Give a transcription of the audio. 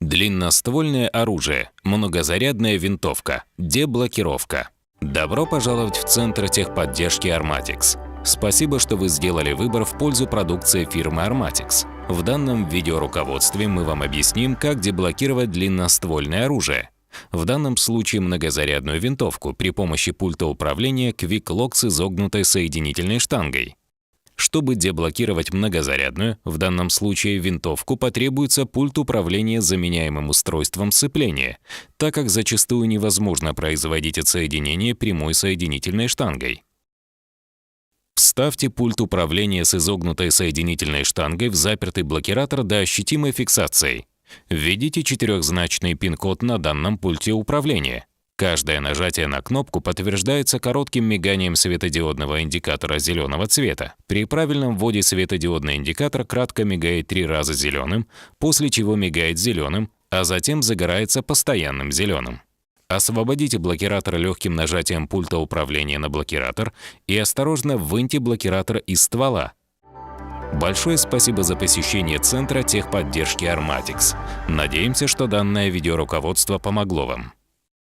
Длинноствольное оружие, многозарядная винтовка, деблокировка. Добро пожаловать в Центр техподдержки Armatix. Спасибо, что вы сделали выбор в пользу продукции фирмы Armatix. В данном видеоруководстве мы вам объясним, как деблокировать длинноствольное оружие. В данном случае многозарядную винтовку при помощи пульта управления Quick Lock с изогнутой соединительной штангой. Чтобы деблокировать многозарядную, в данном случае винтовку, потребуется пульт управления заменяемым устройством сцепления, так как зачастую невозможно производить отсоединение прямой соединительной штангой. Вставьте пульт управления с изогнутой соединительной штангой в запертый блокиратор до ощутимой фиксации. Введите четырехзначный пин-код на данном пульте управления. Каждое нажатие на кнопку подтверждается коротким миганием светодиодного индикатора зеленого цвета. При правильном вводе светодиодный индикатор кратко мигает 3 раза зеленым, после чего мигает зеленым, а затем загорается постоянным зеленым. Освободите блокиратор легким нажатием пульта управления на блокиратор и осторожно выньте блокиратор из ствола. Большое спасибо за посещение Центра техподдержки Armatix. Надеемся, что данное видеоруководство помогло вам.